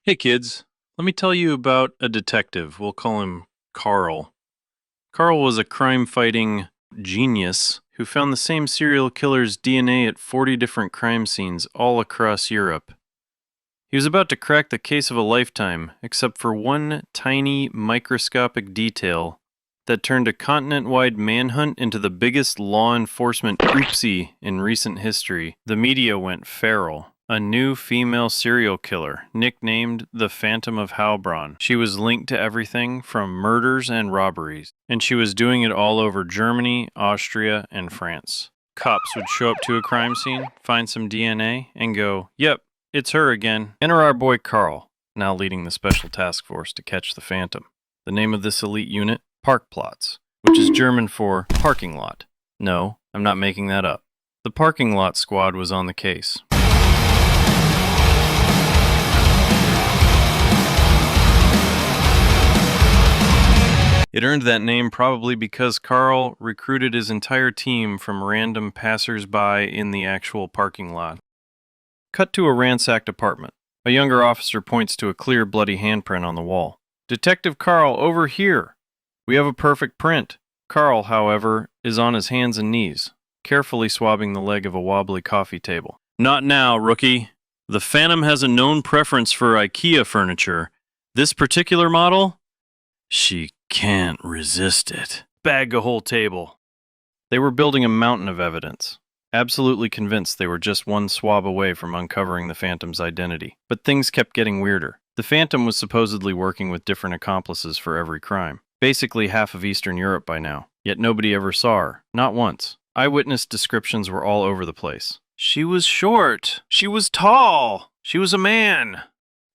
Hey kids, let me tell you about a detective. We'll call him Carl. Carl was a crime fighting genius who found the same serial killer's DNA at 40 different crime scenes all across Europe. He was about to crack the case of a lifetime, except for one tiny microscopic detail that turned a continent wide manhunt into the biggest law enforcement oopsie in recent history. The media went feral. A new female serial killer, nicknamed the Phantom of Heilbronn. She was linked to everything from murders and robberies, and she was doing it all over Germany, Austria, and France. Cops would show up to a crime scene, find some DNA, and go, "Yep, it's her again." Enter our boy Carl, now leading the special task force to catch the Phantom. The name of this elite unit? Parkplatz, which is German for parking lot. No, I'm not making that up. The parking lot squad was on the case. It earned that name probably because Carl recruited his entire team from random passers-by in the actual parking lot. Cut to a ransacked apartment. A younger officer points to a clear, bloody handprint on the wall. "Detective Carl, over here! We have a perfect print." Carl, however, is on his hands and knees, carefully swabbing the leg of a wobbly coffee table. "Not now, rookie. The Phantom has a known preference for IKEA furniture. This particular model? She can't resist it. Bag a whole table." They were building a mountain of evidence, absolutely convinced they were just one swab away from uncovering the Phantom's identity. But things kept getting weirder. The Phantom was supposedly working with different accomplices for every crime. Basically half of Eastern Europe by now. Yet nobody ever saw her. Not once. Eyewitness descriptions were all over the place. She was short. She was tall. She was a man.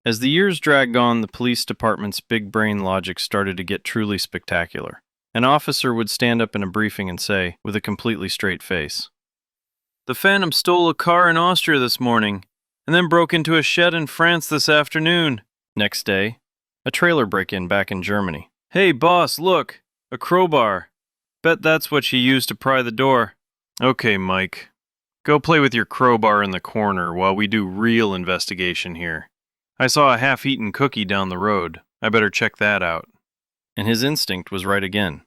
As the years dragged on, the police department's big brain logic started to get truly spectacular. An officer would stand up in a briefing and say, with a completely straight face, "The Phantom stole a car in Austria this morning, and then broke into a shed in France this afternoon." Next day, a trailer break-in back in Germany. "Hey boss, look, a crowbar. Bet that's what she used to pry the door." "Okay, Mike, go play with your crowbar in the corner while we do real investigation here. I saw a half-eaten cookie down the road. I better check that out." And his instinct was right again.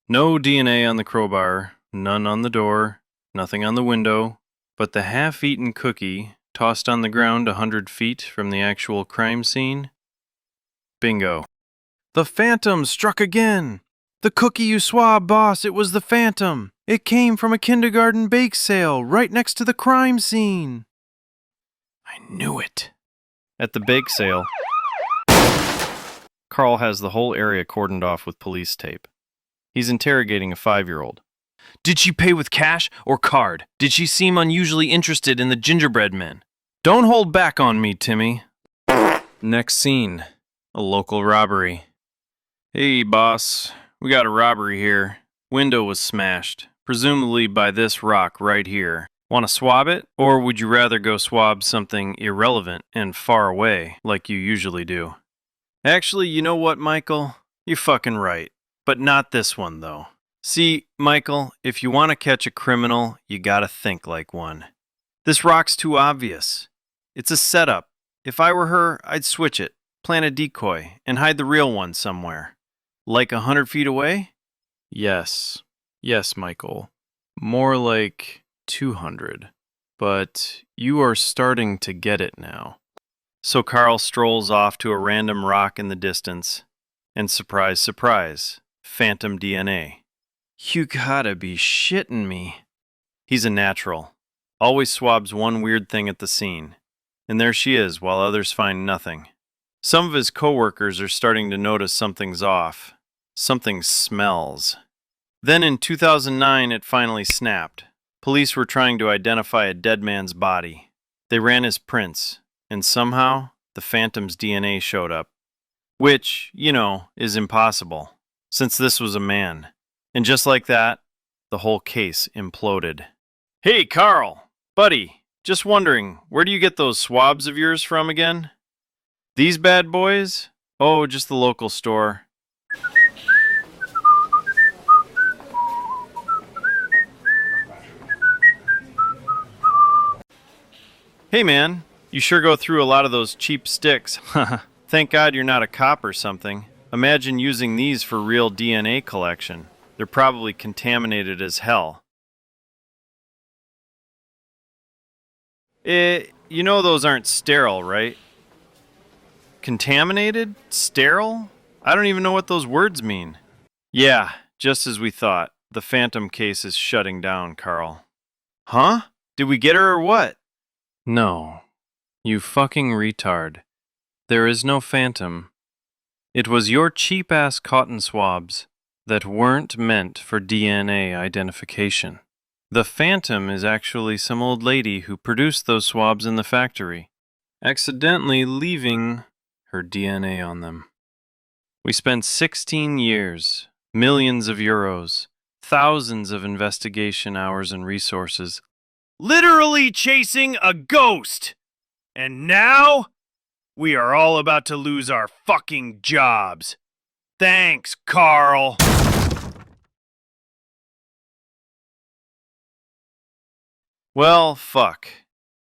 No DNA on the crowbar, none on the door, nothing on the window, but the half-eaten cookie tossed on the ground 100 feet from the actual crime scene. Bingo. "The Phantom struck again! The cookie you swab, boss, it was the Phantom! It came from a kindergarten bake sale right next to the crime scene!" I knew it. At the bake sale, Carl has the whole area cordoned off with police tape. He's interrogating a 5-year-old. "Did she pay with cash or card? Did she seem unusually interested in the gingerbread men? Don't hold back on me, Timmy." Next scene, a local robbery. "Hey, boss, we got a robbery here. Window was smashed, presumably by this rock right here. Want to swab it? Or would you rather go swab something irrelevant and far away, like you usually do?" "Actually, you know what, Michael? You're fucking right. But not this one, though. See, Michael, if you want to catch a criminal, you gotta think like one. This rock's too obvious. It's a setup. If I were her, I'd switch it, plant a decoy, and hide the real one somewhere. Like 100 feet away?" Yes. Yes, Michael. More like 200. But you are starting to get it now. So Carl strolls off to a random rock in the distance, and surprise, surprise, Phantom DNA. You gotta be shitting me. He's a natural. Always swabs one weird thing at the scene. And there she is, while others find nothing. Some of his coworkers are starting to notice something's off. Something smells. Then in 2009, it finally snapped. Police were trying to identify a dead man's body. They ran his prints, and somehow the Phantom's DNA showed up. Which, is impossible, since this was a man. And just like that, the whole case imploded. "Hey, Carl! Buddy, just wondering, where do you get those swabs of yours from again?" "These bad boys? Oh, just the local store." "Hey man, You sure go through a lot of those cheap sticks. Thank God you're not a cop or something. Imagine using these for real DNA collection. They're probably contaminated as hell. You know those aren't sterile, right? Contaminated? Sterile? I don't even know what those words mean. Yeah, just as we thought. The Phantom case is shutting down, Carl. Huh? Did we get her or what? No. You fucking retard. There is no Phantom. It was your cheap-ass cotton swabs that weren't meant for DNA identification. The Phantom is actually some old lady who produced those swabs in the factory, accidentally leaving her DNA on them. We spent 16 years, millions of euros, thousands of investigation hours and resources, literally chasing a ghost! And now, we are all about to lose our fucking jobs. Thanks, Carl. Well, fuck.